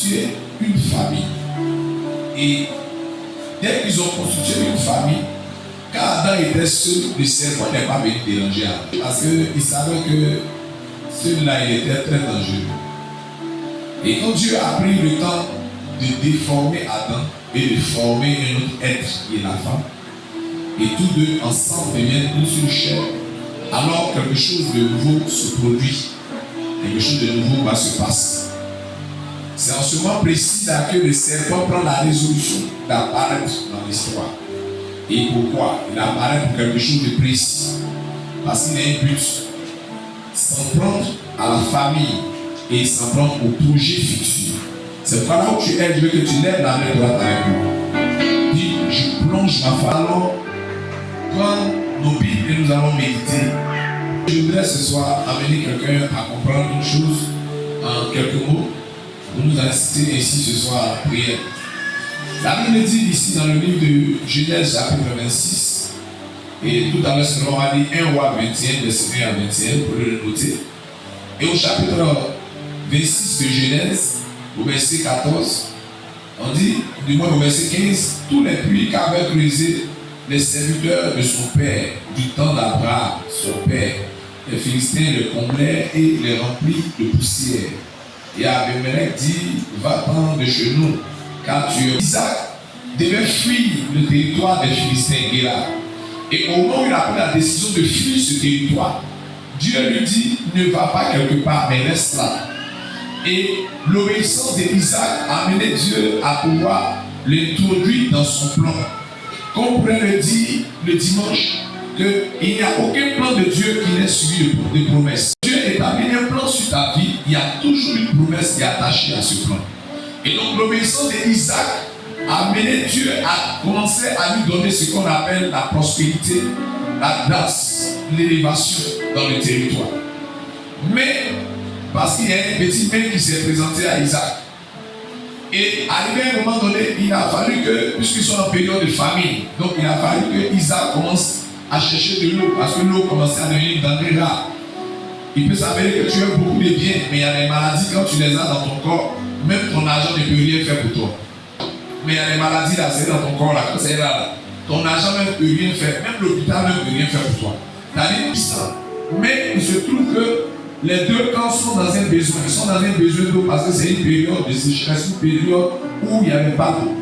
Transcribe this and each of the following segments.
constitué une famille. Et dès qu'ils ont constitué une famille, quand Adam était seul, le serpent n'est pas venu déranger Adam. Parce qu'il savait que celui-là, il était très dangereux. Et quand Dieu a pris le temps de déformer Adam et de former un autre être qui est la femme, et tous deux ensemble deviennent une seule chair, alors quelque chose de nouveau se produit. Quelque chose de nouveau va se passer. C'est en ce moment précis là que le serpent prend la résolution d'apparaître dans l'histoire. Et pourquoi? Il apparaît pour quelque chose de précis. Parce qu'il a un but. S'en prendre à la famille et s'en prendre au projet futur. C'est pourquoi là où tu es, je veux que tu lèves la main droite avec moi. Dis, je plonge ma femme. Alors, quand nos Bibles et nous allons méditer, je voudrais ce soir amener quelqu'un à comprendre une chose en quelques mots. Pour nous inciter ainsi ce soir à la prière. La Bible dit ici dans le livre de Genèse chapitre 26, et tout à l'heure on va lire 1 roi 21, verset 1 à 21 pour le noter. Et au chapitre 26 de Genèse, au verset 14, on dit, du moins au verset 15, tous les puits qu'avaient creusés les serviteurs de son père, du temps d'Abraham, son père, les Philistins le comblaient et les remplirent de poussière. Et Abimelech dit, va-t'en de chez nous, car tu es. Isaac devait fuir le territoire des Philistins, Guéla. Et au moment où il a pris la décision de fuir ce territoire, Dieu lui dit, ne va pas quelque part, mais reste là. Et l'obéissance d'Isaac a amené Dieu à pouvoir l'introduire dans son plan. Comme on pourrait le dire le dimanche, qu'il n'y a aucun plan de Dieu qui n'est suivi de promesses. Dieu établit un plan sur ta vie, il y a toujours une promesse qui est attachée à ce plan. Et donc l'obéissance d'Isaac a amené Dieu à commencer à lui donner ce qu'on appelle la prospérité, la grâce, l'élévation dans le territoire. Mais, parce qu'il y a un petit mec qui s'est présenté à Isaac, et arrivé à un moment donné, il a fallu que, puisqu'ils sont en période de famine, donc il a fallu que Isaac commence à chercher de l'eau, parce que l'eau commençait à devenir denrée rare. Il peut s'avérer que tu as beaucoup de biens, mais il y a des maladies, quand tu les as dans ton corps, même ton argent ne peut rien faire pour toi. Mais il y a des maladies là, c'est dans ton corps là, quand c'est là, ton argent même ne peut rien faire, même l'hôpital ne peut rien faire pour toi. C'est-à-dire puissant. Mais il se trouve que les deux camps sont dans un besoin. Ils sont dans un besoin d'eau parce que c'est une période de sécheresse, une période où il n'y avait pas d'eau.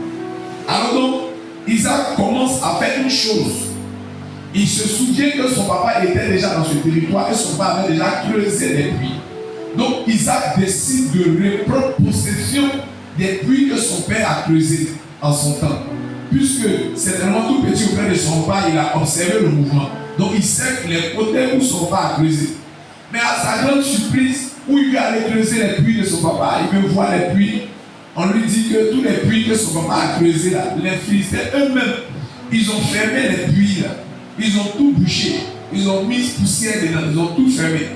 Alors donc, Isaac commence à faire une chose. Il se souvient que son papa était déjà dans ce territoire et son papa avait déjà creusé des puits. Donc Isaac décide de reprendre possession des puits que son père a creusés en son temps. Puisque c'est tellement tout petit auprès de son père, il a observé le mouvement. Donc il sait les côtés où son père a creusé. Mais à sa grande surprise, où il allait creuser les puits de son papa, il veut voir les puits. On lui dit que tous les puits que son papa a creusés là, les Philistins eux-mêmes, ils ont fermé les puits là. Ils ont tout bouché. Ils ont mis poussière dedans. Ils ont tout fermé.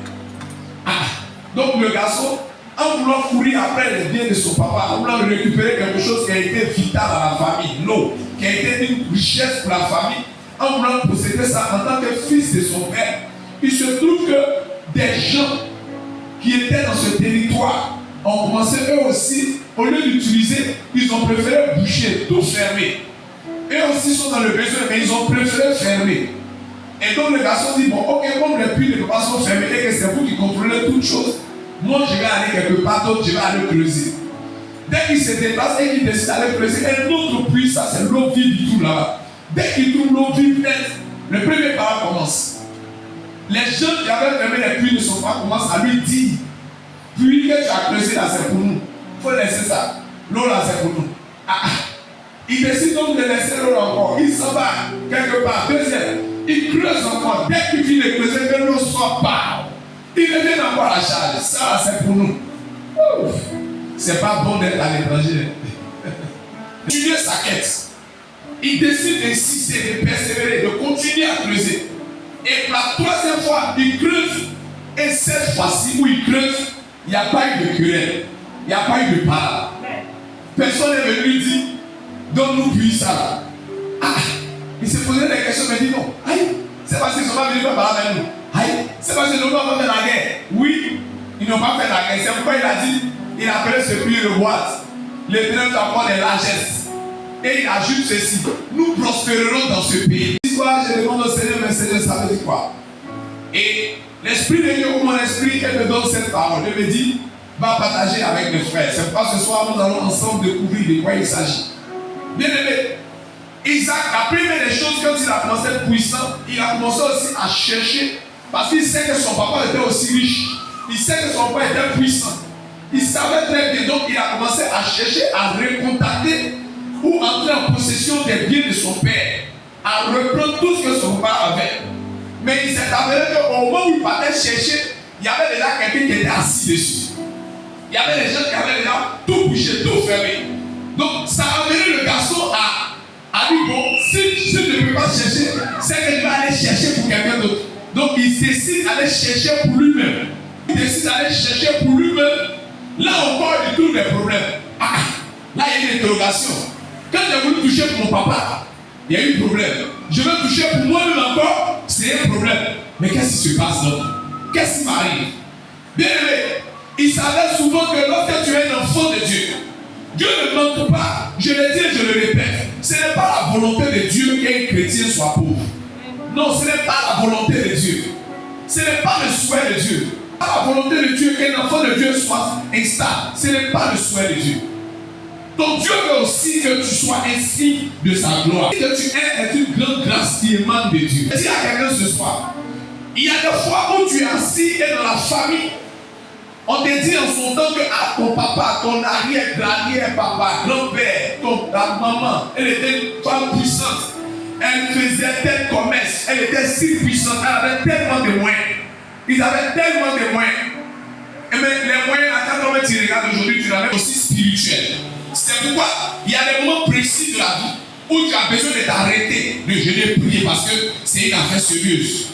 Donc le garçon, en voulant courir après les biens de son papa, en voulant récupérer quelque chose qui a été vital à la famille, l'eau, qui a été une richesse pour la famille, en voulant posséder ça en tant que fils de son père, il se trouve que des gens qui étaient dans ce territoire ont commencé eux aussi, au lieu d'utiliser, ils ont préféré boucher, tout fermer. Eux aussi sont dans le besoin, mais ils ont préféré fermer. Et donc le garçon dit, bon, ok, comme les puits de papa sont fermés et que c'est vous qui contrôlez toutes choses, moi je vais aller quelque part d'autre, je vais aller creuser. Dès qu'il se déplace et qu'il décide d'aller creuser un autre puits, ça c'est l'eau vive du tout là-bas. Dès qu'il trouve l'eau vive nette, le premier parent commence. Les gens qui avaient fermé les puits de son père commencent à lui dire, puits que tu as creusé là c'est pour nous. Il faut laisser ça. L'eau là c'est pour nous. Il décide donc de laisser l'eau encore. Il s'en va quelque part. Deuxième, il creuse encore. Dès qu'il finit de creuser, que l'eau sort pas. Il revient encore à la charge. Ça, c'est pour nous. Ouf. C'est pas bon d'être à l'étranger. Continuer sa quête. Il décide d'insister, de persévérer, de continuer à creuser. Et pour la troisième fois, il creuse. Et cette fois-ci où il creuse, il n'y a pas eu de querelle. Il n'y a pas eu de parole. Personne n'est venu lui dire, donne-nous puis ça. Il s'est posé des questions, mais il dit non. C'est parce qu'ils ne sont pas venus faire parler avec nous. C'est parce que nous n'avons pas fait la guerre. Oui, ils n'ont pas fait la guerre. C'est pourquoi il a dit, il appelait ce puits le boîte. l'Éternel t'apporte des largesses. Et il ajoute ceci, nous prospérerons dans ce pays. Je demande au Seigneur, mais Seigneur, ça veut dire quoi? Et l'Esprit de Dieu, ou mon esprit, elle me donne cette parole. Elle me dit, va partager avec mes frères. C'est pourquoi ce soir, nous allons ensemble découvrir de quoi il s'agit. Bien aimé, Isaac, la première des choses, quand il a commencé à être puissant, il a commencé aussi à chercher, parce qu'il sait que son papa était aussi riche. Il sait que son père était puissant. Il savait très bien, donc il a commencé à chercher à recontacter ou entrer en possession des biens de son père, à reprendre tout ce que son père avait. Mais il s'est avéré qu'au moment où il partait chercher, il y avait déjà quelqu'un qui était assis dessus. Il y avait des gens qui avaient déjà tout bouché, tout fermé. Donc ça a amené le garçon à dire, bon, si je ne peux pas chercher, c'est que je vais aller chercher pour quelqu'un d'autre. Donc il décide d'aller chercher pour lui-même. Il décide d'aller chercher pour lui-même. Là encore, il trouve des problèmes. Là, il y a une interrogation. Quand j'ai voulu toucher pour mon papa, il y a eu un problème. Je veux toucher pour moi-même encore, c'est un problème. Mais qu'est-ce qui se passe donc? Qu'est-ce qui m'arrive? Bien aimé, il savait souvent que lorsque tu es un enfant de Dieu, Dieu ne manque pas. Je le dis et je le répète. Ce n'est pas la volonté de Dieu qu'un chrétien soit pauvre. Non, ce n'est pas la volonté de Dieu. Ce n'est pas le souhait de Dieu. Ce n'est pas la volonté de Dieu qu'un enfant de Dieu soit instable. Ce n'est pas le souhait de Dieu. Donc Dieu veut aussi que tu sois ainsi de sa gloire. Et que tu aies une grande grâce qui émane de Dieu. Je dis à quelqu'un ce soir, il y a des fois où tu es assis et dans la famille, on te dit en son temps que ton papa, ton arrière-papa, grand-père, ta maman, elle était une femme puissante. Elle faisait tel commerce, elle était si puissante, elle avait tellement de moyens. Ils avaient tellement de moyens. Et mais les moyens, quand tu regardes aujourd'hui, tu l'avais aussi spirituel. C'est pourquoi il y a des moments précis de la vie où tu as besoin de t'arrêter, de jeûner et prier parce que c'est une affaire sérieuse.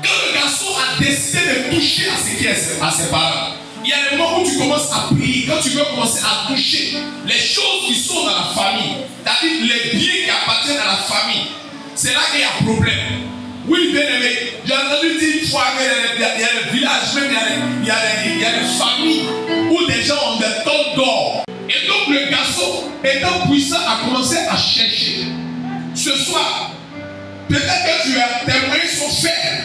Quand le garçon a décidé de toucher à ce qui est à ses parents, il y a des moments où tu commences à prier, quand tu veux commencer à toucher les choses qui sont dans la famille, c'est-à-dire les biens qui appartiennent à la famille, c'est là qu'il y a problème. Oui, bien aimé, j'ai entendu dire une fois qu'il y a des villages, même il y a des familles où des gens ont des tonnes d'or. Et donc le garçon, étant puissant, a commencé à chercher. Ce soir, peut-être que tes moyens sont faibles,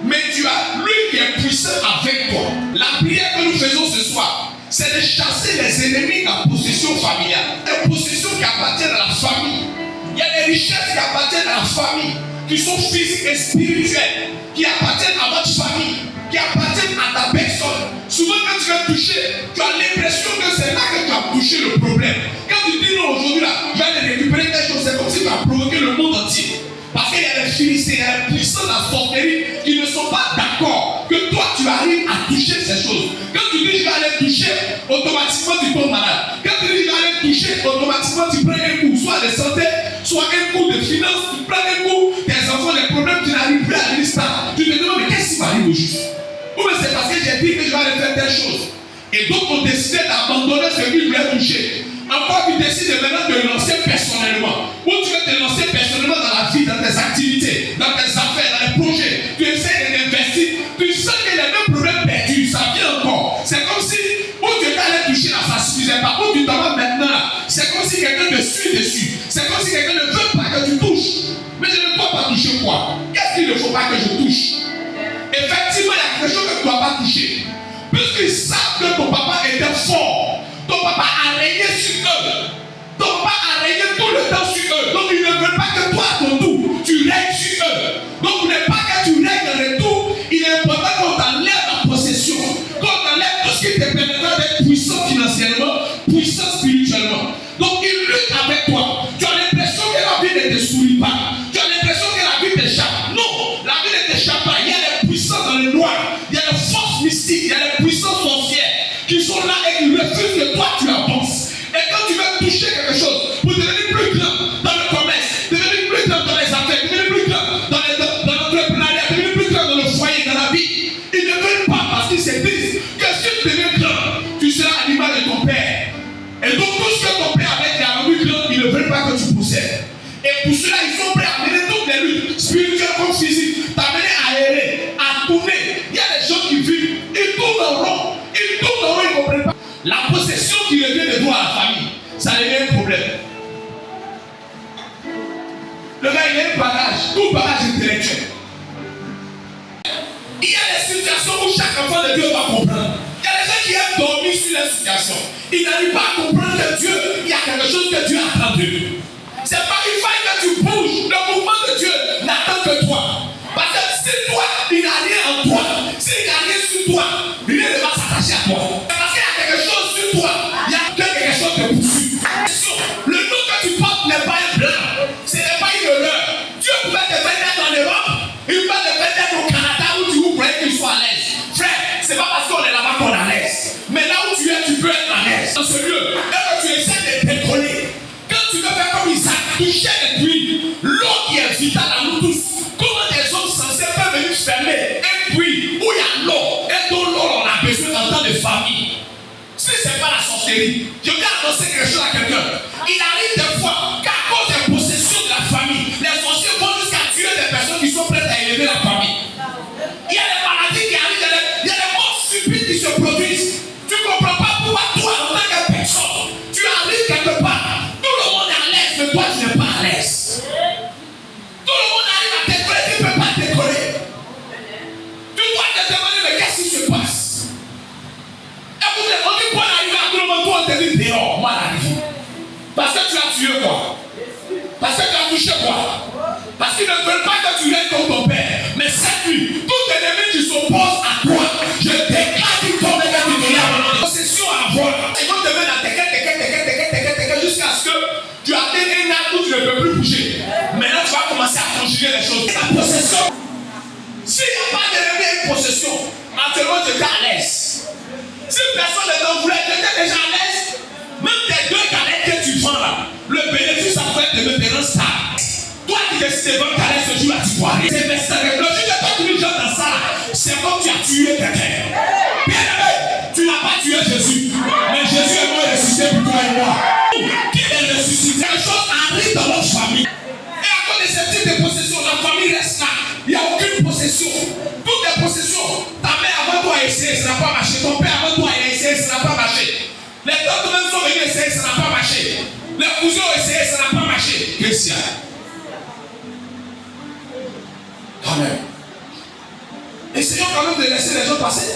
mais tu as lui qui est puissant avec toi. La prière que nous faisons ce soir, c'est de chasser les ennemis de la possession familiale. Les possessions qui appartiennent à la famille. Il y a des richesses qui appartiennent à la famille, qui sont physiques et spirituelles, qui appartiennent à votre famille, qui appartiennent à ta personne. Souvent quand tu vas toucher, tu as l'impression que c'est là que tu as touché le problème. Quand tu dis non aujourd'hui là, je vais récupérer des choses, c'est comme si tu as provoqué le monde entier. Parce qu'il y a des Philistins, il y a des puissants de la sorcellerie qui ne sont pas d'accord que toi tu arrives à toucher ces choses. Quand tu dis je vais aller toucher, automatiquement tu tombes malade. Quand tu dis je vais aller toucher, automatiquement tu prends un coup, soit de santé, soit un coup de finance, tu prends un coup, tes enfants, les problèmes, tu n'arrives plus à administrer. Tu te demandes mais qu'est-ce qui m'arrive au juste? Ou bien c'est parce que j'ai dit que je vais aller faire telle chose. Et donc on décidait d'abandonner ce qu'il voulait toucher. Encore tu décides maintenant de lancer personnellement. Ou tu veux te lancer personnellement dans la vie, dans tes activités, dans tes affaires, dans les projets. Tu essaies d'investir. Tu sens qu'il y a un problème perdu. Ça vient encore. C'est comme si où tu étais allé toucher là, ça ne suffisait pas. Où tu t'en vas maintenant là. C'est comme si quelqu'un te suit dessus. C'est comme si quelqu'un ne veut pas que tu touches. Mais je ne dois pas toucher quoi? Qu'est-ce qu'il ne faut pas que je touche? Effectivement, il y a quelque chose que tu ne dois pas toucher. Puisqu'ils savent que ton papa était fort. Ton papa a régné sur eux. Ton papa a régné tout le temps sur eux. Donc ils ne veulent pas que toi, à ton tour, tu règnes sur eux. Donc il n'est pas que tu règnes en retour. Il est important qu'on t'enlève la possession. Qu'on t'enlève tout ce qui te permettra d'être puissant financièrement, puissant spirituellement. Donc il lutte avec toi. Tu as l'impression que la vie ne te sourit pas. Tu as l'impression que la vie t'échappe. Non, la vie ne t'échappe pas. Il y a des puissances dans le noir. Il y a des forces mystiques. Il y a des puissances sorcières qui sont là et qui refusent que toi tu avances. Et quand tu veux toucher quelque chose pour devenir plus grand dans le commerce, devenir plus grand dans les affaires, devenir plus grand dans l'entrepreneuriat, devenir plus grand dans le foyer, dans la vie, ils ne veulent pas parce qu'ils se disent que si tu deviens grand, tu seras à l'image de ton père. Et donc tout ce que ton père avait été rendu grand, ils ne veulent pas que tu possèdes. Et pour cela, ils sont prêts à mener toutes les luttes, spirituelles comme physiques, t'amener à errer, à tourner. Il y a des gens qui vivent, ils tournent en rond, ils ne comprennent pas. La possession qui revient de toi, ça devient un problème. Le gars, il a un bagage, tout bagage intellectuel. Il y a des situations où chaque enfant de Dieu doit comprendre. Il y a des gens qui aiment dormir sur les situations. Ils n'arrivent pas à comprendre que Dieu, il y a quelque chose que Dieu attend de nous. C'est pas qu'il faille que tu bouges. Le mouvement de Dieu n'attend que toi. Parce que si toi, il n'a rien en toi, s'il n'a rien sur toi, rien ne va s'attacher à toi. Parce qu'il y a quelque chose sur toi, il y a quelque chose de poursuit. Le nom que tu portes n'est pas un blanc, ce n'est pas une erreur. Dieu pouvait te faire naître en Europe, il peut te faire naître au Canada où tu voudrais qu'il soit à l'aise. Frère, c'est pas parce qu'on est là-bas qu'on est à l'aise. Mais là où tu es, tu peux être à l'aise. Dans ce lieu, là où tu essaies de décoller, quand tu veux faire comme Isaac, toucher les puits, l'eau qui est vitale à nous tous, comment des hommes censés peuvent venir fermer un puits où il y a l'eau et dont l'eau on a besoin en temps de famille? Si ce n'est pas la sorcellerie, je vais annoncer quelque chose à quelqu'un. Il arrive des fois qu'à cause des possessions de la famille, les sorciers vont jusqu'à tuer des personnes qui sont prêtes à élever la famille. Il y a des maladies qui arrivent, il y a des morts subites qui se produisent. Tu ne comprends pas pourquoi toi, en tant que personne, tu arrives quelque part. Tout le monde est à l'aise, mais toi, tu n'es pas à l'aise. Tout le monde arrive à décoller, tu ne peux pas décoller. Tu dois te demander, mais qu'est-ce qui se passe? Écoutez, on dit qu'on arrive à tout le monde, toi, on te dit dehors, moi, arrive. Parce que tu as tué quoi? Parce que tu as touché quoi? Parce qu'ils ne veulent pas que tu viennes comme ton père. Mais cette nuit, tout ennemi qui s'oppose à toi, je déclare qu'il tombe et qu'il te lève. Possession à avoir. Ils vont te mettre à tequet jusqu'à ce que tu atteignes un âge où tu ne peux plus bouger. Maintenant, tu vas commencer à conjuguer les choses. La possession. S'il n'y a pas d'ennemi et une possession, actuellement, tu es à l'aise. Si personne ne t'en voulait, tu étais déjà à l'aise. Même tes deux canettes que tu prends là, le bénéfice après te mettre un stade. Toi qui décides de vendre canette ce jour-là, tu dois aller. C'est le jour que toi tu dis dans ça, c'est comme tu as tué quelqu'un. Bien aimé, tu n'as pas tué Jésus, mais Jésus est mort ressuscité pour toi et moi. Qui est ressuscité? Quelque chose arrive dans notre famille. Et à cause de ce type de possession, la famille reste là. Il n'y a aucune possession. Toutes les possessions, ta mère avant toi a essayé, ça n'a pas marché. Ton père avant toi a essayé, ça n'a pas marché. Les autres même sont venus essayer, ça n'a pas marché. Les cousins ont essayé, ça n'a pas marché. Qu'est-ce qu'il y a? Amen. Essayons quand même de laisser les gens passer.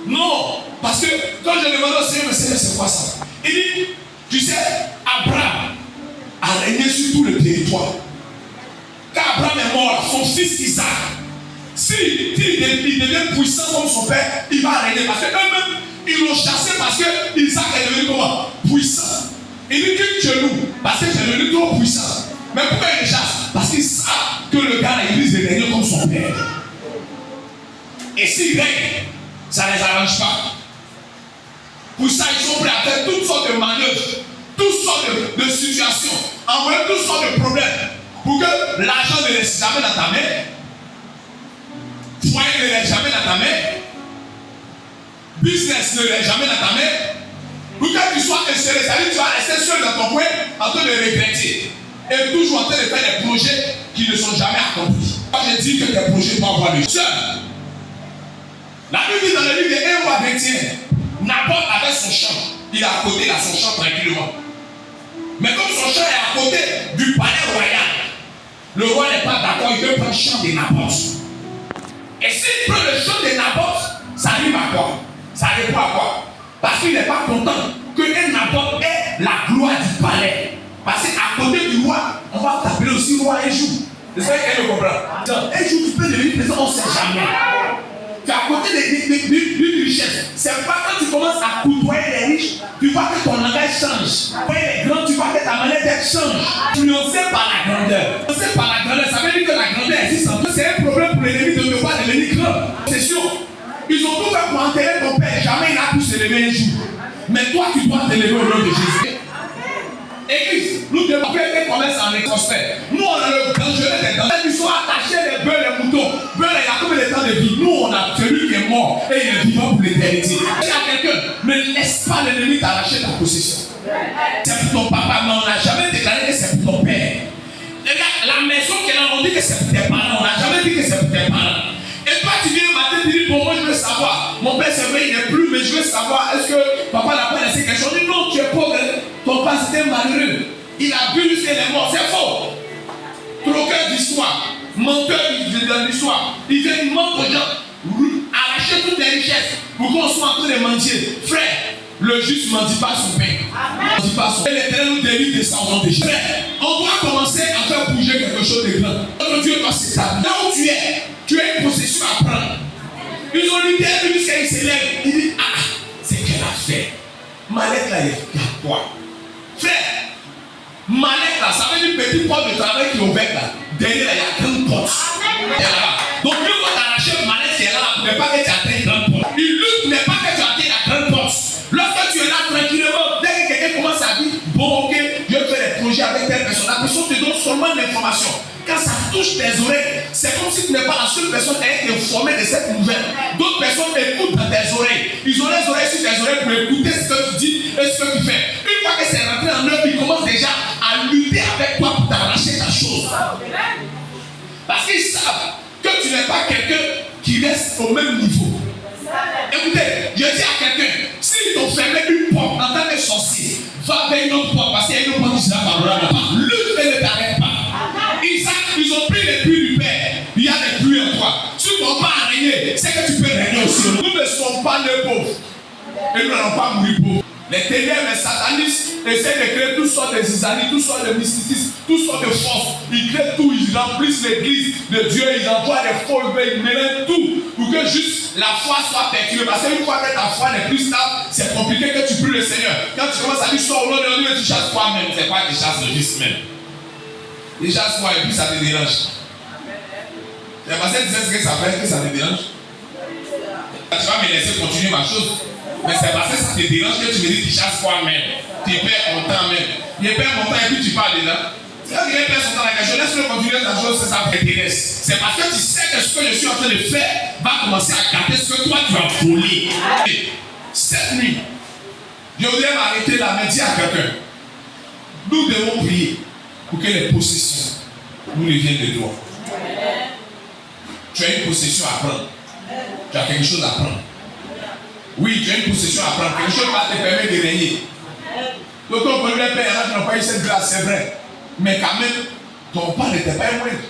Non, parce que quand je demande au Seigneur, mais Seigneur, c'est quoi ça? Il dit, tu sais, Abraham a régné sur tout le territoire. Quand Abraham est mort, son fils Isaac, s'il devient puissant comme son père, il va régner. Parce qu'eux-mêmes, ils l'ont chassé parce que Isaac est devenu comment? Puissant. Il dit que chez nous, parce que c'est devenu trop puissant. Mais pourquoi il le chasse? Parce qu'ils savent que le gars il risque de régner comme son père. Et s'il règne, ça ne les arrange pas. Pour ça, ils sont prêts à faire toutes sortes de manœuvres, toutes sortes de situations, envoyer toutes sortes de problèmes pour que l'argent ne reste jamais dans ta main, foyer ne reste jamais dans ta main, business ne reste jamais dans ta main, pour que tu sois inséré, c'est-à-dire que tu vas rester seul dans ton coin en train de regretter et toujours en train de faire des projets qui ne sont jamais accomplis. Moi, je dis que tes projets doivent avoir le seul. La Bible dit dans le livre de 1 roi 21, Naboth avait son champ. Il est à côté, il a son champ tranquillement. Mais comme son champ est à côté du palais royal, le roi n'est pas d'accord, il veut prendre le champ de Naboth. Et s'il prend le champ de Naboth, ça arrive à quoi? Ça arrive à quoi? Parce qu'il n'est pas content que Naboth ait la gloire du palais. Parce qu'à côté du roi, on va t'appeler aussi roi un jour. J'espère qu'elle me comprend. Un jour, tu peux devenir président, on ne sait jamais. Tu es à côté d'une richesse. C'est pas quand tu commences à côtoyer les riches, tu vois que ton langage change. Quand il est grand, tu vois que ta manière d'être change. Influencé par la grandeur. Influencé par la grandeur, ça veut dire que la grandeur existe en toi. C'est un problème pour l'ennemi de ne pas devenir grand. C'est sûr. Ils ont tout fait pour enterrer ton père. Jamais il n'a pu se lever un jour. Mais toi, tu dois te lever au nom de Jésus. Église, nous devons faire des commerces en écosphère. Nous, on a le dangereux des dents. Ils sont attachés les bœufs, les moutons. Bœufs, il y a combien de temps de vie? Nous, on a celui qui est mort et il est vivant pour l'éternité. Il y a quelqu'un, ne laisse pas l'ennemi t'arracher ta possession. C'est pour ton papa, mais on n'a jamais déclaré que c'est pour ton père. Regarde, la maison qu'elle a, on dit que c'est pour tes parents. On n'a jamais dit que c'est pour tes parents. Et toi, tu viens matin, tu dis, bon, moi, je veux savoir. Mon père, c'est vrai, il n'est plus, mais je veux savoir, est-ce que papa n'a pas laissé quelque chose? Il dit, non, tu es pauvre. Il a bu jusqu'à les morts. C'est faux. Troqueur d'histoire, menteur de l'histoire. Il vient, il ment aux gens, arracher toutes les richesses pour qu'on soit en train de mendier. Frère, le juste ne mendie pas son pain. Ne mendie pas son pain. L'Éternel nous délivre de ça au nom de Jésus. Frère, on doit commencer à faire bouger quelque chose de grand. Notre Dieu doit s'établir. Là où tu as une possession à prendre. Ils ont lutté jusqu'à il s'élève. Il dit, ah, c'est quelle affaire. Malek là, il y a quoi? Frère, Malek là, ça veut dire une petite porte de travail qui est ouverte là. Derrière là, il y a une grande porte. Donc, lui, on va t'arracher Malek qui est là pour ne pas que tu atteignes une grande porte. Il lutte pour ne pas que tu atteignes la grande porte. Lorsque tu es là tranquillement, dès que quelqu'un commence à dire, bon, ok, je vais faire des projets avec telle personne, la personne te donne seulement l'information. Quand ça touche tes oreilles, c'est comme si tu n'es pas la seule personne à être informée de cette nouvelle. D'autres personnes écoutent dans tes oreilles. Ils ont les oreilles sur tes oreilles pour écouter ce que tu dis et ce que tu fais. Une fois que c'est rentré en œuvre, ils commencent déjà à lutter avec toi pour t'arracher ta chose. Parce qu'ils savent que tu n'es pas quelqu'un qui reste au même niveau. Écoutez, je dis à quelqu'un, s'ils t'ont fermé une porte en tant que sorcier, va vers une autre porte parce qu'il y a une autre porte qui sera favorable. Lutte et ne t'arrête pas. Ils ont pris les pluies du Père. Il y a des pluies en toi. Si tu ne vas pas régner, c'est que tu peux régner aussi. Nous ne sommes pas des pauvres. Et nous n'allons pas mourir pauvres. Les ténèbres, les satanistes essaient de créer toutes sortes de zizanies, toutes sortes de mysticisme, toutes sortes de forces. Ils créent tout, ils remplissent l'église de Dieu, ils envoient des faux, ils mélangent tout pour que juste la foi soit perturbée. Parce qu'une fois que ta foi n'est plus stable, c'est compliqué que tu pries le Seigneur. Quand tu commences à dire sors au nom de Dieu, tu chasses toi-même. C'est pas que tu chasses le Christ même. Tu chasses toi et puis ça te dérange. C'est parce que tu sais ce que ça fait que ça te dérange. Tu vas me laisser continuer ma chose. Mais c'est parce que ça te dérange que tu me dis tu chasses toi-même. Tu perds mon temps même. Il perd mon temps et puis tu parles dedans. Quand il perd son temps avec la chose, laisse-le continuer ta chose, ça t'intéresse. C'est parce que tu sais que ce que je suis en train de faire va commencer à gâter ce que toi tu as volé. Cette nuit, je voudrais m'arrêter là, mais dire à quelqu'un, nous devons prier pour que les possessions nous reviennent de toi. Tu as une possession à prendre. Tu as quelque chose à prendre. Oui, tu as une possession à prendre. Quelque chose qui va te permettre de régner. Donc, ton premier père, tu n'as pas eu cette grâce, c'est vrai. Mais quand même, ton père n'était pas un moindre.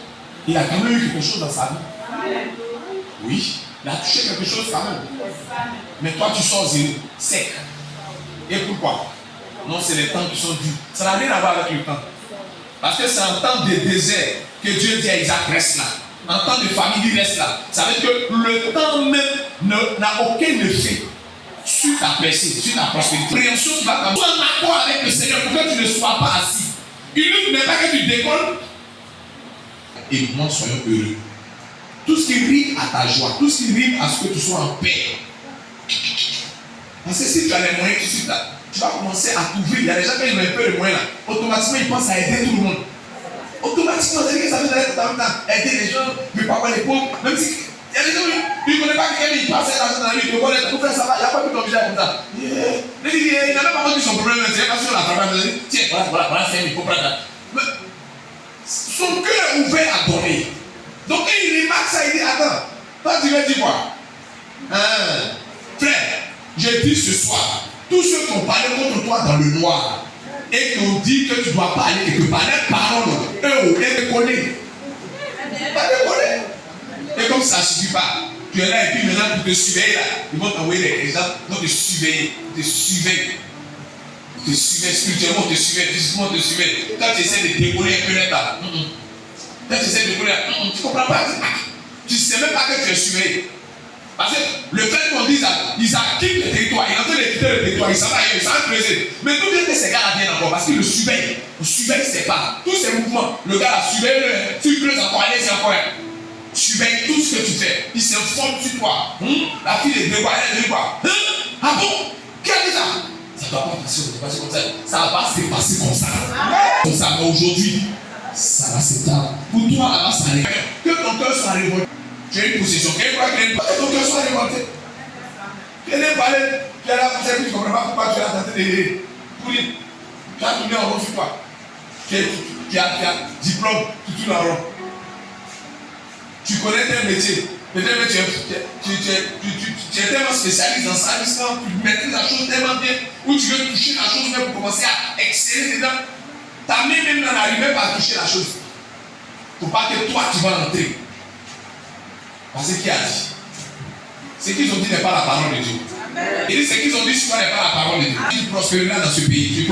Il a quand même eu quelque chose dans sa vie. Oui, il a touché quelque chose quand même. Mais toi, tu sors zéro, sec. Et pourquoi? Non, c'est les temps qui sont durs. Ça n'a rien à voir avec le temps. Parce que c'est en temps de désert que Dieu dit à Isaac, reste là. En temps de famille, il reste là. Ça veut dire que le temps même n'a aucun effet sur ta percée, sur ta prospérité. Préhension qui va t'amener. Sois en accord avec le Seigneur pour que tu ne sois pas assis. Il ne n'est pas que tu décolles. Et moi, soyons heureux. Tout ce qui rime à ta joie, tout ce qui rime à ce que tu sois en paix. Parce que si tu as les moyens tout de suite là, tu vas commencer à t'ouvrir. Il y a des gens qui ont un peu de moyens là. Automatiquement, ils pensent à aider tout le monde. Automatiquement, c'est que ça veut dire aider les gens, ne pas avoir les pauvres. Même si il y a des gens qui ne connaissent pas quelqu'un, ils passent l'argent dans la rue, ils connaissent pour faire ça, il n'y a pas pu t'obliger comme ça. Il n'a même pas compris son problème, c'est parce qu'on a travaillé. Tiens, voilà, c'est il faut prendre ça. Son cœur est ouvert à donner. Donc quand il remarque ça, il dit attends, toi tu veux dire quoi? Frère, je dis ce soir, tous ceux qui ont parlé contre toi dans le noir et qui ont dit que tu dois parler quelque part, les paroles, eux, ils te connaissent. Pas te connaissent. Et comme ça ne suffit pas, tu es là et puis maintenant pour te surveiller là, ils vont t'envoyer des gens, ils vont te surveiller, te surveiller spirituellement, te surveiller, physiquement, te surveiller. Quand tu essaies de décoller un peu là, quand tu essaies de décoller, tu ne comprends pas. Tu ne sais même pas que tu es surveillé. Parce que le fait qu'on dise qu'ils quittent le territoire, ils sont en train de quitter le territoire, ils s'en vont ailleurs, ils s'en vont creuser. Mais tout bien que ces gars-là viennent encore parce qu'ils le surveillent. Le surveille, c'est pas. Tous ces mouvements, le gars là surveille, tu creuses encore, allez, c'est encore un. Surveille tout ce que tu fais. Il s'informe sur toi. La fille est de quoi? Elle est de quoi? Ah bon? Qui a dit ça? Ça ne doit pas passer comme ça. Ça ne va pas se passer comme ça. Comme ça, mais aujourd'hui, ça va s'éteindre. Pour toi, là-bas, ça arrive. Que ton cœur soit révolté. Tu as une position. Que ton cœur soit révolté. Tu es parlé. Tu es là, tu ne comprends pas pourquoi tu es en train de courir. Tu as tourné en rond sur toi. Tu as diplôme, tu tournes en rond. Tu connais tes métiers. Peut-être que tu es tellement spécialiste dans ça, tu maîtrises la chose tellement bien, ou tu veux toucher la chose même pour commencer à exceller dedans. ta main même n'arrivait pas à toucher la chose. Pour pas que toi tu vas entrer. Parce que qui a dit? Ce qu'ils ont dit n'est pas la parole de Dieu. Et ce qu'ils ont dit sur toi n'est pas la parole de Dieu. Tu prospéreras dans ce pays.